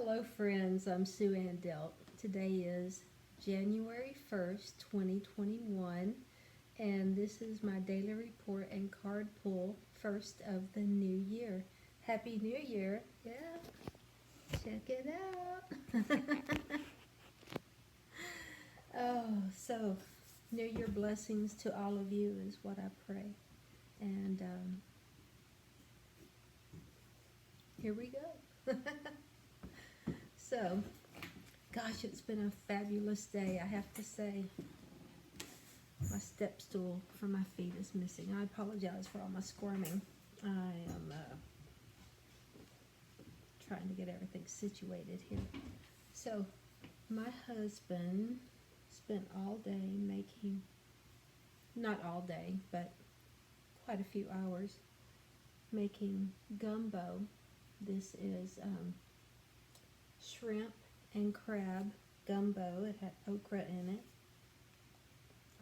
Hello, friends. I'm Sue Ann Delt. Today is January 1st, 2021, and this is my daily report and card pull, first of the new year. Happy New Year! Yeah, check it out. So New Year blessings to all of you is what I pray. And here we go. So, gosh, it's been a fabulous day, I have to say. My step stool for my feet is missing. I apologize for all my squirming. I am trying to get everything situated here. So, my husband spent all day making, not all day, but quite a few hours, making gumbo. This is shrimp and crab gumbo. It had okra in it.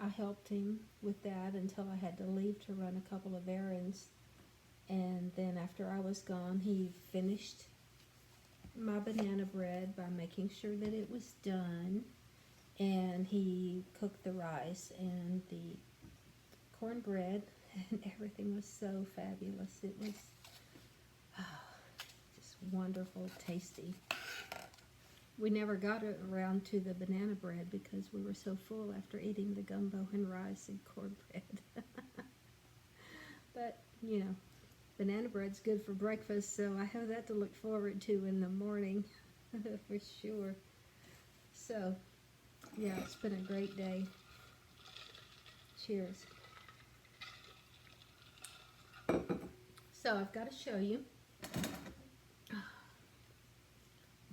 I helped him with that until I had to leave to run a couple of errands. And then after I was gone, he finished my banana bread by making sure that it was done. And he cooked the rice and the cornbread, and everything was so fabulous. It was just wonderful, tasty. We never got around to the banana bread because we were so full after eating the gumbo and rice and cornbread. But, you know, banana bread's good for breakfast, so I have that to look forward to in the morning for sure. So, yeah, it's been a great day. Cheers. So, I've got to show you.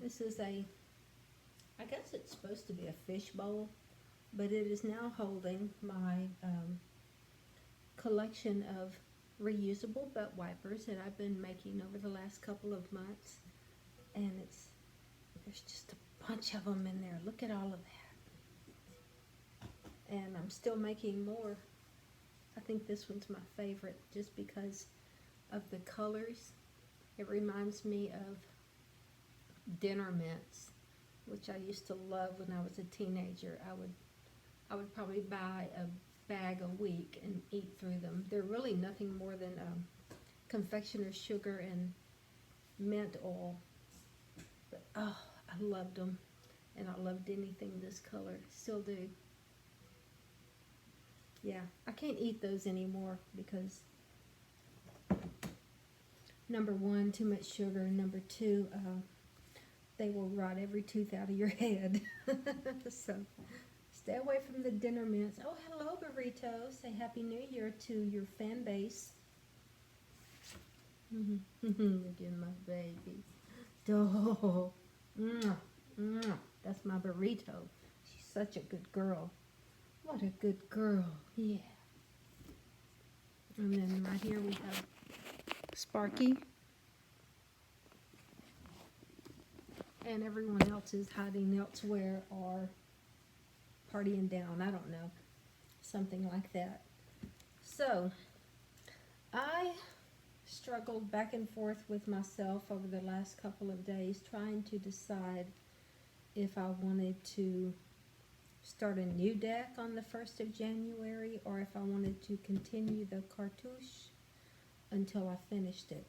This is I guess it's supposed to be a fish bowl, but it is now holding my collection of reusable butt wipers that I've been making over the last couple of months. And there's just a bunch of them in there. Look at all of that. And I'm still making more. I think this one's my favorite just because of the colors. It reminds me of dinner mints, which I used to love when I was a teenager. I would probably buy a bag a week and eat through them. They're really nothing more than confectioner's sugar and mint oil. But oh, I loved them, and I loved anything this color. Still do. Yeah, I can't eat those anymore because number one, too much sugar. Number two, they will rot every tooth out of your head. So stay away from the dinner mints. Oh, hello, Burrito. Say Happy New Year to your fan base. Look at my baby. Oh, that's my Burrito. She's such a good girl. What a good girl. Yeah. And then right here we have Sparky. And everyone else is hiding elsewhere or partying down. I don't know. Something like that. So, I struggled back and forth with myself over the last couple of days trying to decide if I wanted to start a new deck on the 1st of January or if I wanted to continue the cartouche until I finished it.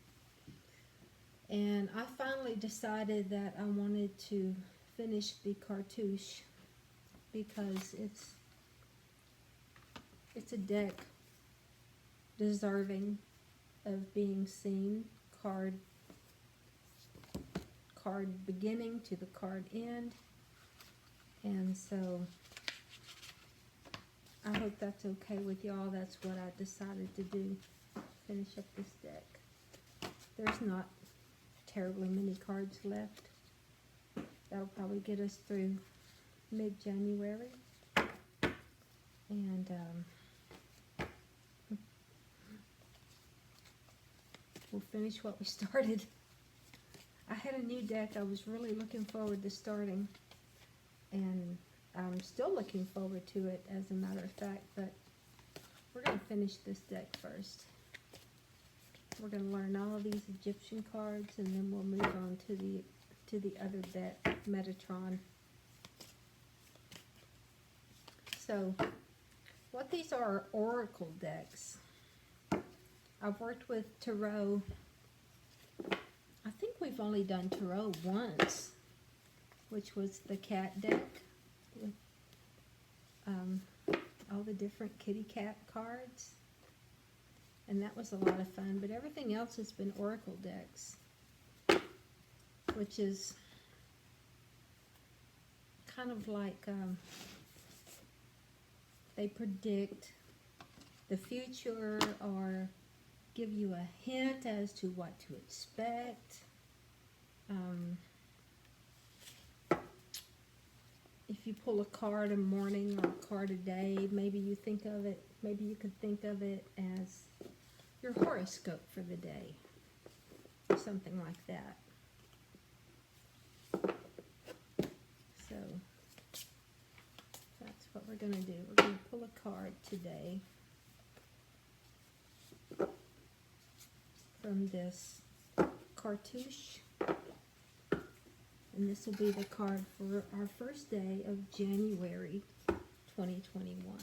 And I finally decided that I wanted to finish the cartouche because it's a deck deserving of being seen, card beginning to the card end. And so I hope that's okay with y'all. That's what I decided to do, finish up this deck. There's not terribly many cards left. That'll probably get us through mid-January. And we'll finish what we started. I had a new deck I was really looking forward to starting, and I'm still looking forward to it as a matter of fact, but we're going to finish this deck first. We're going to learn all of these Egyptian cards, and then we'll move on to the to the other deck, Metatron. So, what these are oracle decks. I've worked with tarot. I think we've only done tarot once, which was the cat deck with all the different kitty cat cards. And that was a lot of fun, but everything else has been oracle decks, which is kind of like they predict the future or give you a hint as to what to expect. If you pull a card a morning or a card a day, maybe you could think of it as your horoscope for the day, or something like that. So that's what we're going to do. We're going to pull a card today from this cartouche, and this will be the card for our first day of January 2021.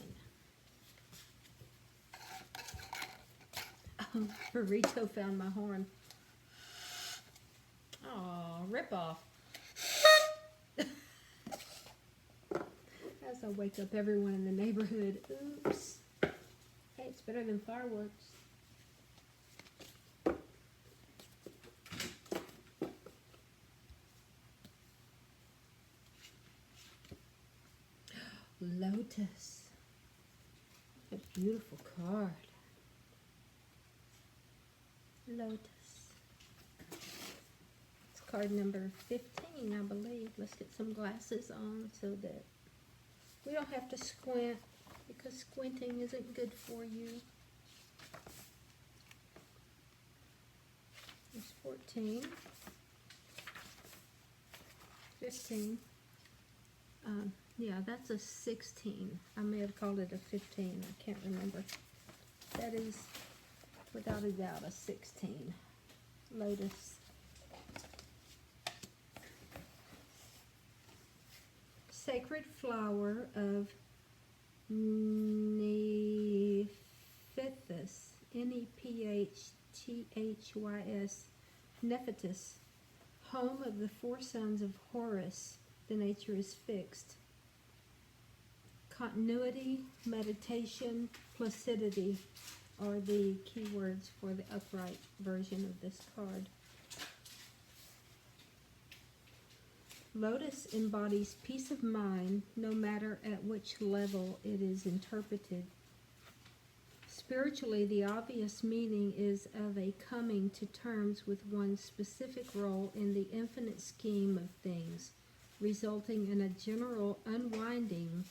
Oh, Burrito found my horn. Aw, rip off. As I wake up everyone in the neighborhood. Oops. Hey, it's better than fireworks. Lotus. A beautiful card. Lotus. It's card number 15, I believe. Let's get some glasses on so that we don't have to squint, because squinting isn't good for you. There's 14. 15. Yeah, that's a 16. I may have called it a 15. I can't remember. That is, without a doubt, a 16. Lotus. Sacred flower of Nephthys, Nephthys, Nephthys, home of the four sons of Horus. The nature is fixed. Continuity, meditation, placidity are the keywords for the upright version of this card. Lotus embodies peace of mind, no matter at which level it is interpreted. Spiritually, the obvious meaning is of a coming to terms with one's specific role in the infinite scheme of things, resulting in a general unwinding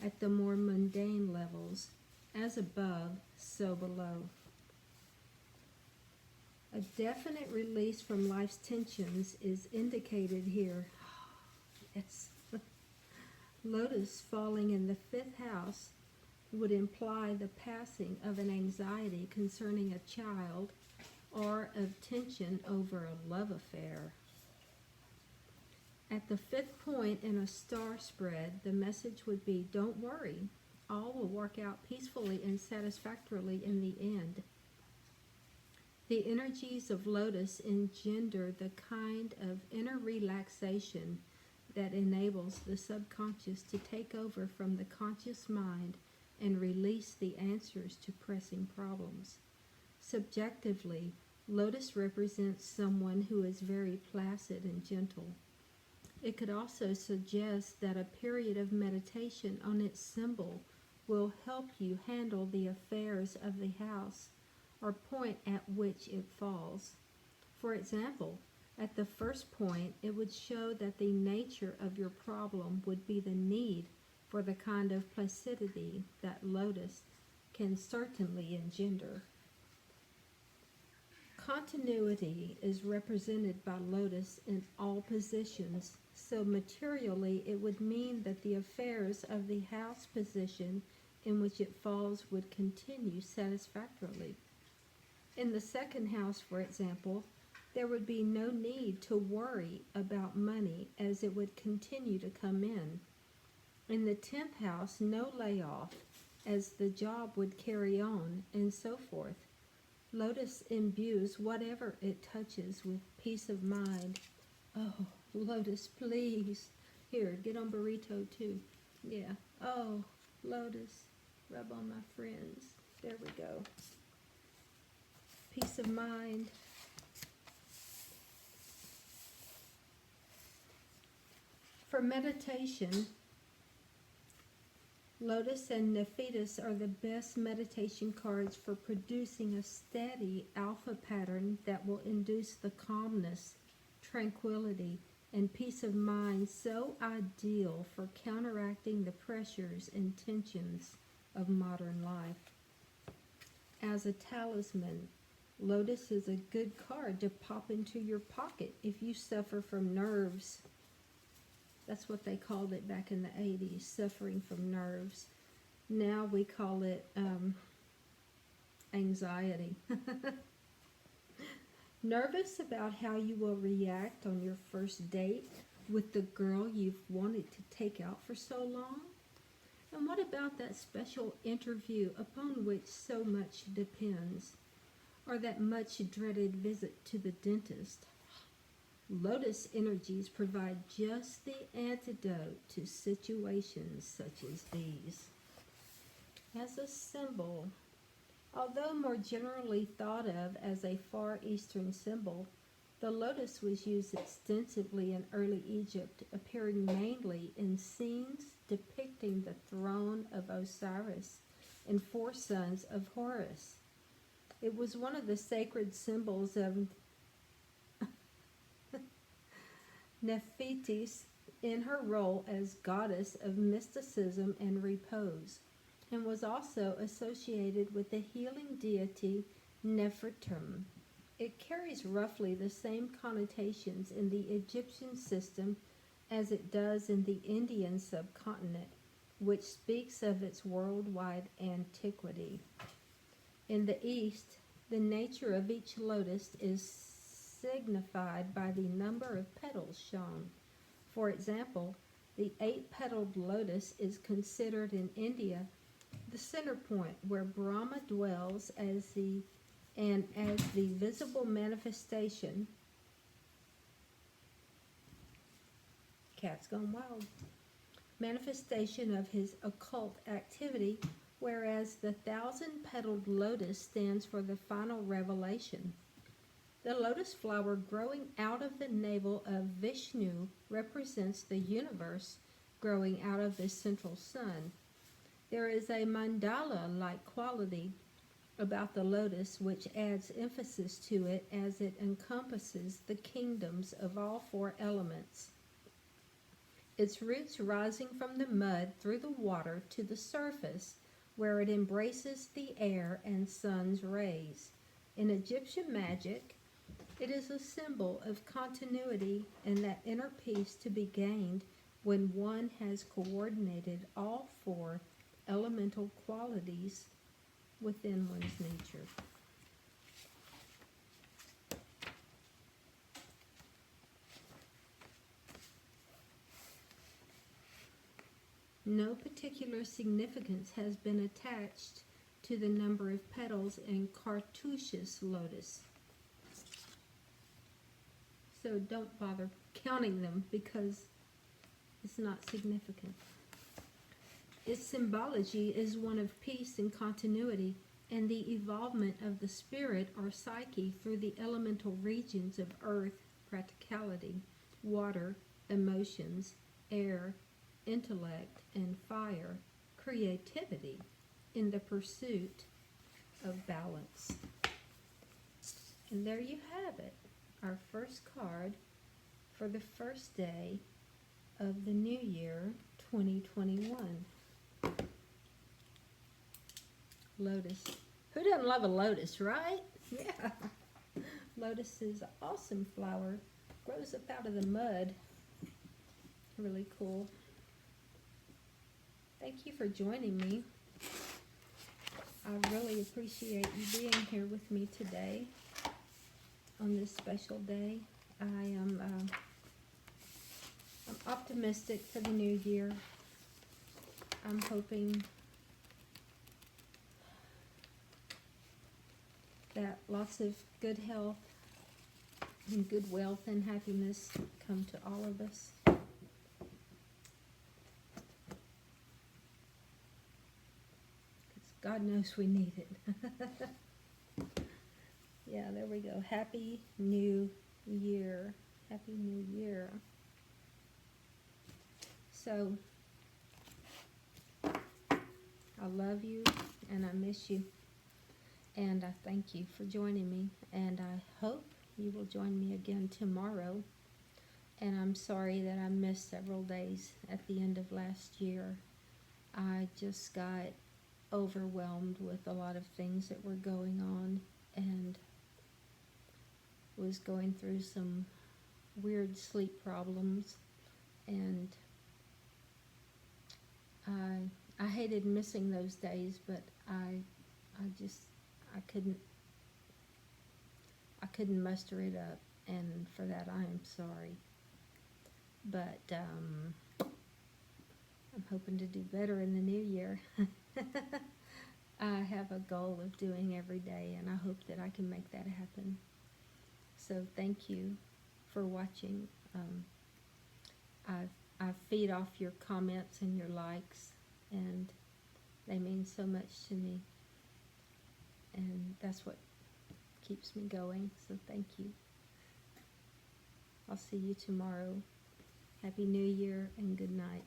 at the more mundane levels, as above, so below. A definite release from life's tensions is indicated here. Yes. Lotus falling in the 5th house would imply the passing of an anxiety concerning a child or of tension over a love affair. At the 5th point in a star spread, the message would be, don't worry, all will work out peacefully and satisfactorily in the end. The energies of Lotus engender the kind of inner relaxation that enables the subconscious to take over from the conscious mind and release the answers to pressing problems. Subjectively, Lotus represents someone who is very placid and gentle. It could also suggest that a period of meditation on its symbol will help you handle the affairs of the house or point at which it falls. For example, at the first point, it would show that the nature of your problem would be the need for the kind of placidity that Lotus can certainly engender. Continuity is represented by Lotus in all positions, so materially it would mean that the affairs of the house position in which it falls would continue satisfactorily. In the 2nd house, for example, There would be no need to worry about money as it would continue to come in. In the 10th house, no layoff as the job would carry on, and so forth. Lotus imbues whatever it touches with peace of mind. Oh, Lotus, please. Here, get on burrito too. Yeah. Oh, Lotus, rub on my friends. There we go. Peace of mind. For meditation, Lotus and Nephitis are the best meditation cards for producing a steady alpha pattern that will induce the calmness, tranquility, and peace of mind so ideal for counteracting the pressures and tensions of modern life. As a talisman, Lotus is a good card to pop into your pocket if you suffer from nerves. That's what they called it back in the 80s, suffering from nerves. Now we call it anxiety. Nervous about how you will react on your first date with the girl you've wanted to take out for so long? And what about that special interview upon which so much depends? Or that much dreaded visit to the dentist? Lotus energies provide just the antidote to situations such as these. As a symbol, although more generally thought of as a Far Eastern symbol, the lotus was used extensively in early Egypt, appearing mainly in scenes depicting the throne of Osiris and 4 sons of Horus. It was one of the sacred symbols of Nephitis in her role as goddess of mysticism and repose, and was also associated with the healing deity Nefertum. It carries roughly the same connotations in the Egyptian system as it does in the Indian subcontinent, which speaks of its worldwide antiquity. In the East, the nature of each lotus is signified by the number of petals shown. For example, the 8-petaled lotus is considered in India the center point where Brahma dwells as the visible manifestation. Cat's gone wild. Manifestation of his occult activity, whereas the 1,000-petaled lotus stands for the final revelation. The lotus flower growing out of the navel of Vishnu represents the universe growing out of the central sun. There is a mandala-like quality about the lotus which adds emphasis to it as it encompasses the kingdoms of all 4 elements. Its roots rising from the mud through the water to the surface, where it embraces the air and sun's rays. In Egyptian magic, it is a symbol of continuity and that inner peace to be gained when one has coordinated all 4 elemental qualities within one's nature. No particular significance has been attached to the number of petals in Cartouche's lotus. So don't bother counting them because it's not significant. Its symbology is one of peace and continuity and the evolvement of the spirit or psyche through the elemental regions of earth, practicality, water, emotions, air, intellect, and fire, creativity, in the pursuit of balance. And there you have it, our first card for the first day of the new year, 2021. Lotus. Who doesn't love a lotus, right? Yeah. Lotus is an awesome flower. Grows up out of the mud. Really cool. Thank you for joining me. I really appreciate you being here with me today. on this special day. I'm optimistic for the new year. I'm hoping that lots of good health and good wealth and happiness come to all of us. God knows we need it. Yeah, there we go. Happy New Year. Happy New Year. So, I love you and I miss you. And I thank you for joining me. And I hope you will join me again tomorrow. And I'm sorry that I missed several days at the end of last year. I just got overwhelmed with a lot of things that were going on and was going through some weird sleep problems, and I hated missing those days, but I couldn't muster it up, and for that I am sorry. But I'm hoping to do better in the new year. I have a goal of doing every day, and I hope that I can make that happen. So thank you for watching. I feed off your comments and your likes, and they mean so much to me. And that's what keeps me going, so thank you. I'll see you tomorrow. Happy New Year and good night.